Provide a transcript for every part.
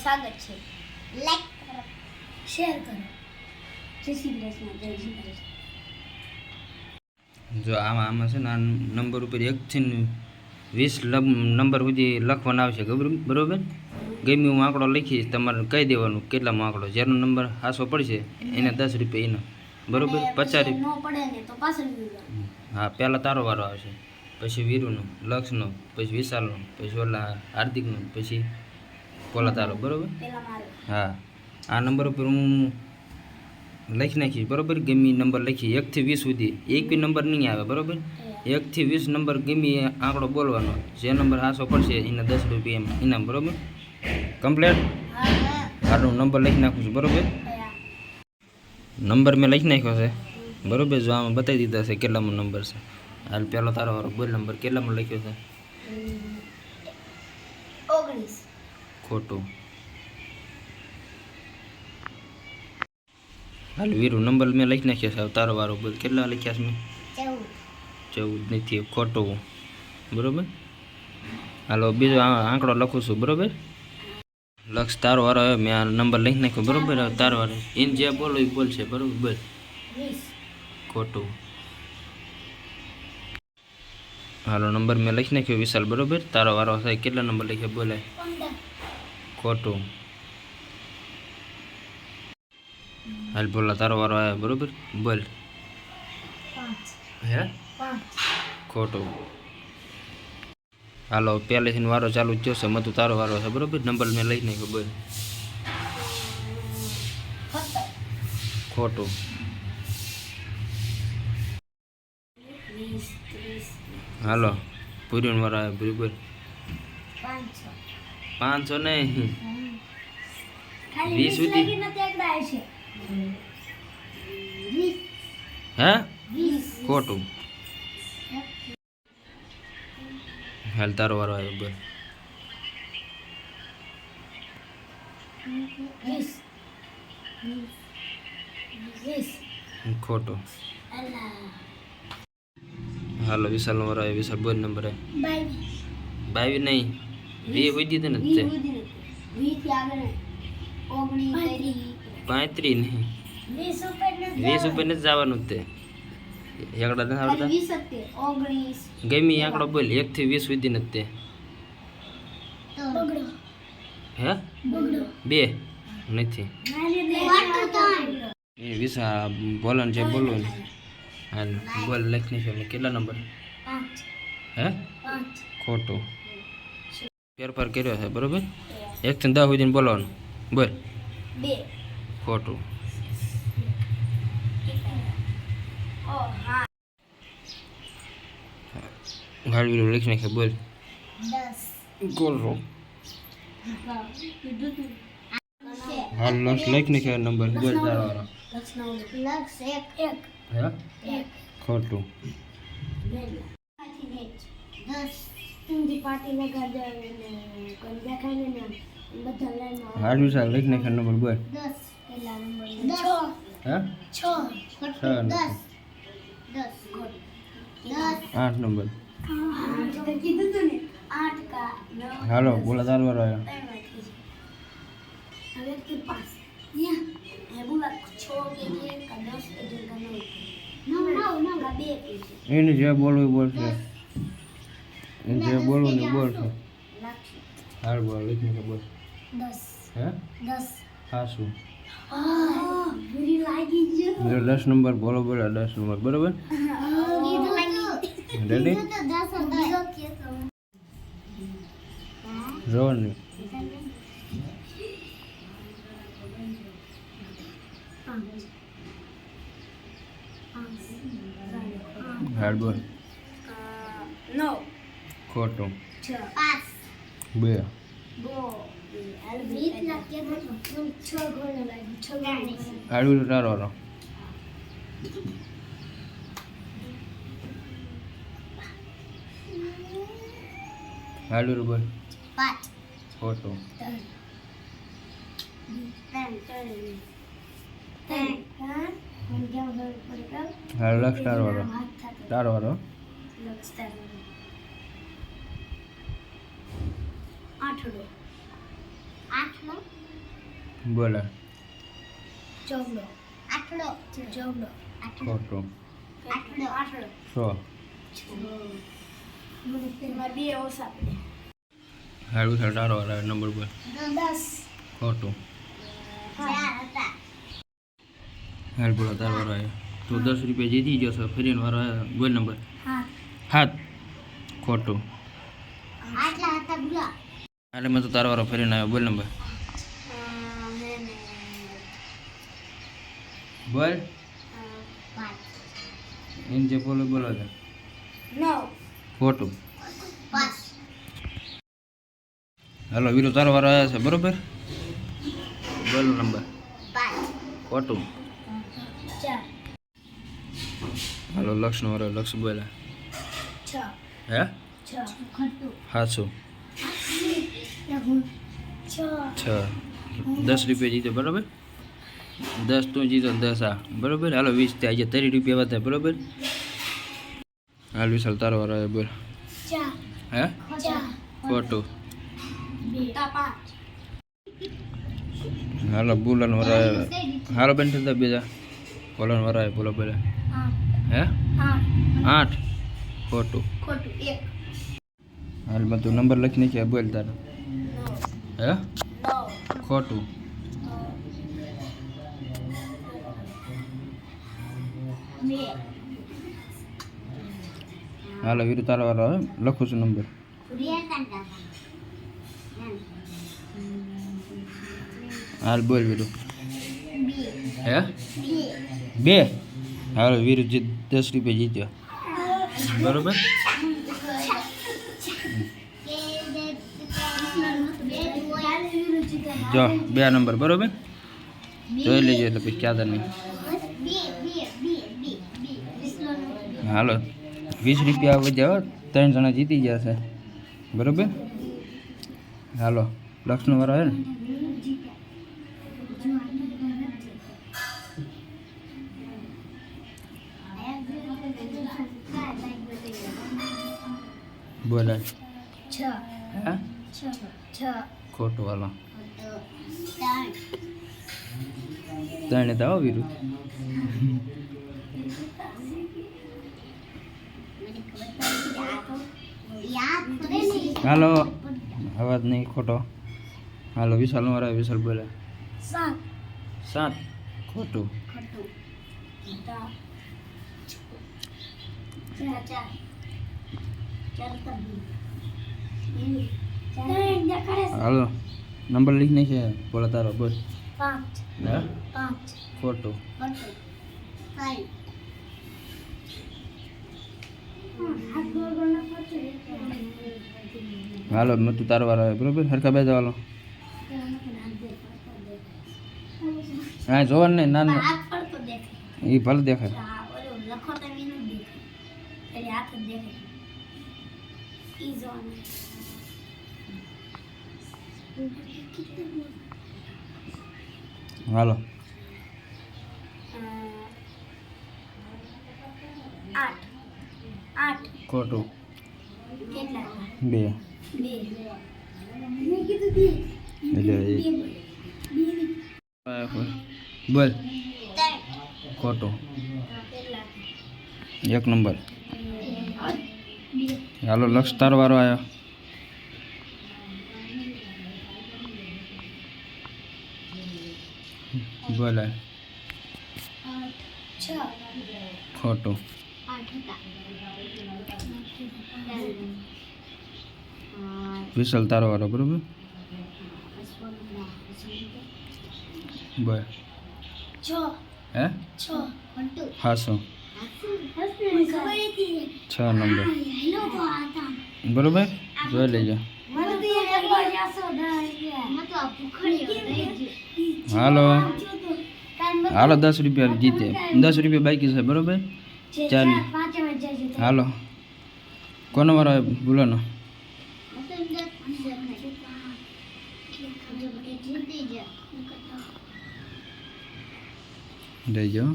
સ્વાગત છે. લાઈક કરો, શેર કરો. જય શ્રી કૃષ્ણ. જય શ્રી કૃષ્ણ. જો આમાં છે ને આ નંબર ઉપર 1 થી 20 નંબર સુધી લખવાના આવશે બરોબર. ગમે હું આંકડો લખીશ તમારે કહી દેવાનું કેટલામાં આંકડો જેનો નંબર હાસો પડશે એને 10 રૂપિયા એનો બરોબર. 50 ન પડે ને તો પાછળ હા પહેલાં તારો વારો આવશે, પછી વીરુનો, લક્ષનો, પછી વિશાલનો, પછી ઓલા હાર્દિકનો, પછી પોલા તારો બરોબર. હા આ નંબર ઉપર હું લખી નાખીશ બરોબર. ગમે નંબર લખી 1 થી 20 સુધી એક બી નંબર નહીં આવે બરોબર. 1 થી 20 નંબર ગમે આંકડો બોલવાનો, જે નંબર હાસો પડશે એને 10 રૂપિયા ઇનામ બરોબર. કમ્પ્લીટ. આનો નંબર લખી નાખું છું બરોબર. નંબર મેં લખી નાખ્યો છે બરોબર. જો આમાં બતાવી દીધા છે કેટલામાં નંબર છે. હાલ પહેલો તારો વારો બોલ. નંબર કેટલામાં લખ્યો છે? 19. ખોટું. હાલ વીરુ નંબર મેં લખી નાખ્યો છે. તારો વારો બોલ. કેટલા લખ્યા છે મેં? 14 નથી. ખોટું બરોબર. હાલો બીજો આંકડો લખું છું બરોબર. લક્ષ તારો વારો હવે મેં આ નંબર લખી નાખ્યો બરોબર. હવે તારો વારો એને જે બોલો એ બોલશે બરોબર. બોલ. 20. ખોટું. હાલો નંબર મેં લખી નાખ્યો વિશાલ બરોબર. તારો વારો થાય. કેટલા નંબર લખ્યો બોલાય? 15. ખોટું. હાલ બોલા તારો વારો આવ્યો બરોબર. બોલ. 5. હે? 5. ખોટું. હાલો પહેલેથી વારો ચાલુ જ થયો છે. મતું તારો વારો છે બરોબર. નંબર મેં લઈ નાખ્યો. બોલ. 17. ખોટું. 20. 30. હાલો પૂરીનો વારો આવ્યો બરોબર. 500. 500 નહીં, ખાલી 20 સુધી. 20 નથી એકડા છે. 20. હે? 20. ખોટું. હાલ તારો વારો આવ્યો. બોલ. 20. 20. ખોટું. અલા. હાલો વિશાલનો વારો આવ્યો. વિશાલ બોલ. નંબર આવે 22. 22 નહીં, 20 હોય દીધું ને તે. 20 થી આગળ 19. 35 નહીં, 20 ઉપર નથી 20 ઉપર નથી જવાનું તે. એકડા નથી આવડતા. 20 હતી. 19. ગમે એ આંકડો બોલ. 1 થી 20 સુધી નથી તે. બગડો. હે? બગડો. 2 નથી. એ વિશા બોલન છે બોલવું ને. હાલ બોલ લખી છે. કેટલા નંબર? 5. હે? 5. ખોટું. ફેરફાર કર્યો છે બરોબર. 1 થી 10 સુધીને બોલવાનું. બોલ. 2. ખોટું. ગાડી લખી નાખે. બોલ. 10. ગોલ રો. હાલ લક્ષ લખી નાખે નંબર. બોલ તારો વારો. લક્ષ 1. હે? 1. ખોટું. 10 હિન્દી પાર્ટી લગા દે ને કોઈ દેખાય ને બધા લાઈનમાં હાલ વિશાલ લખી નાખે નંબર. બોલ. 10 કેટલા નંબર? 6. હે? 6. 10. 8 નંબર. તો કીધું તું ને 8 કા 9. હાલો બોલા તારો વારો આવ્યો. હવે કે પાસ યા એ બોલા 6 કે 1 કા 10 કે 2 કા 9. ના 2 કે છે. એને જે બોલવું એ બોલશે. એને જે બોલવું ને એ બોલશે. હાલ બોલ લખી નાખે. બોલ. 10. હે? 10. હા શું? ભૂરી લાગી ગયો. 10 નંબર બોલો. બોલો 10 નંબર બરોબર. રેડી? રોવાની. હાલ બોલ. 9. ખોટું. 5. 2. હાડું તારો વારો. હાડું બોલ. 5. ખોટું. 3. હાલ લક્ષ તારો વારો. તારો વારો. 8. 8 નો બોલો ચોગડો આઠડો ચોગડો ખોટું આઠડો આઠડો 100 એમાં બે ઓછા પડે હાલ વિશાલ તારો વારો નંબર બોલ 10 ખોટું 4 હતા હાલ બોલો તારો વારો આવ્યો તો 10 રૂપિયા જીતી ગયો છો ફરીનો વારો આવ્યો બોલ નંબર 7 ખોટું આટલા હતા બોલા એટલે મેં તો તારો વારો ફરીને આવ્યો બોલ નંબર બોલ ઇન જે બોલો બોલો છે 9 ખોટું 5 હાલો વીરો તારો વારો આવ્યો છે બરોબર બોલ નંબર 5 ખોટું 4 હાલો લક્ષનો વારો લક્ષ બોલા 6 હે 6 ખોટું હાચું 6 10 રૂપિયા જીતો બરોબર 10 તું જીતો 10 આ બરોબર હાલો 20 ત્યાં આજે 30 રૂપિયા વધે બરોબર હાલ વિશાલ તારો વારો આવ્યો બોલ 4 હે 4 ખોટું 2 5 હાલો બોલન વારો આવ્યો હાલો બેન થતા બીજા બોલન વારો આવ્યો બોલો બોલે 8 હે 8 8 ખોટું ખોટું 1 હાલ બધું નંબર લખી નાખ્યા બોલ તારો 9 હે 9 ખોટું 2 હાલો વીરુ તારો વારો આવે લખું છું નંબર હાલ બોલ વીરુ હે 2 હાલો વીરુ 10 રૂપિયા જીત્યો બરોબર જો 2 નંબર બરોબર જોઈ લેજો એટલે પછી ક્યાં નહીં હાલો 20 રૂપિયા વધ્યા 3 જણા જીતી ગયા છે બરોબર હાલો લક્ષનો વારો આવે ને બોલે 6 હે 6 ખોટું હાલો 3 ત્રણે તો આવો વીરુ હાલો અવાજ નહીં ખોટો હાલો વિશાલ નો વારો વિશાલ બોલે 7 ખોટું હાલો નંબર લીખ નહીં છે બોલો તારો બોલ 5 હે 5 ખોટું હાલો મેં તું તારો વારો આવે બરોબર હરખા બે હાલો હા જોવાનું નહીં ના ના એ ભલે દેખાય હાલો 8 ખોટું કેટલા 2 એટલે બોલ ખોટું 1 નંબર હાલો લક્ષ તારો વારો આવ્યો બોલે 6 ખોટું વિશાલ તારો વારો બરોબર બોલ 6 હે 6 હાસો 6 નંબર હતા બરોબર જોઈ લેજો હાલો હાલો 10 રૂપિયા જીતે 10 રૂપિયા બાકી છે બરોબર ચાલ હાલો કોનો વારો બોલો લેજો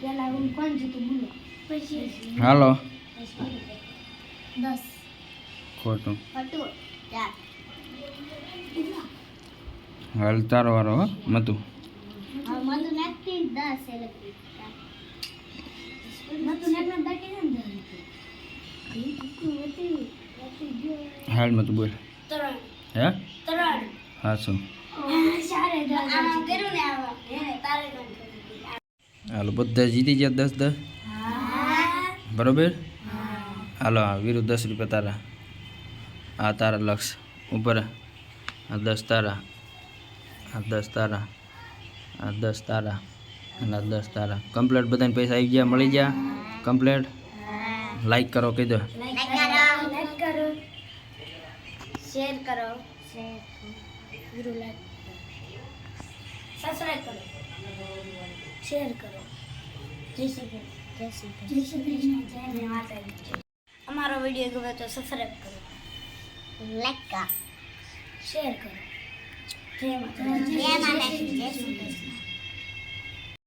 પેલા કોણ જીતું બોલો હાલો 10 ખોટું ખોટું 4 હાલ તારો વારો હો મતું હા મને નાખી 10 એ લખી મત નાખના દાટી ને હાલ મતું બોલ 3 હે 3 હા શું સારે આમ કર્યું ને આવા એને તારે હાલો બધા જીતી ગયા 10 હા બરોબર હાલો આ વીરુ 10 રૂપિયા તારા આ તારા લક્ષ ઉપર આ 10 તારા આ 10 તારા આ 10 તારા અને આ 10 તારા કમ્પ્લીટ બધાને પૈસા આવી ગયા મળી ગયા કમ્પ્લીટ લાઈક કરો કહી દો લાઈક કરો શેર કરો વીરુ લાઈક સબસ્ક્રાઇબ કરો શેર કરો જય શ્રી કૃષ્ણ જય માતાજી અમારો વિડિયો ગમે તો સબસ્ક્રાઇબ કરો લાઈક કરો શેર કરો જય માતાજી જય શ્રી કૃષ્ણ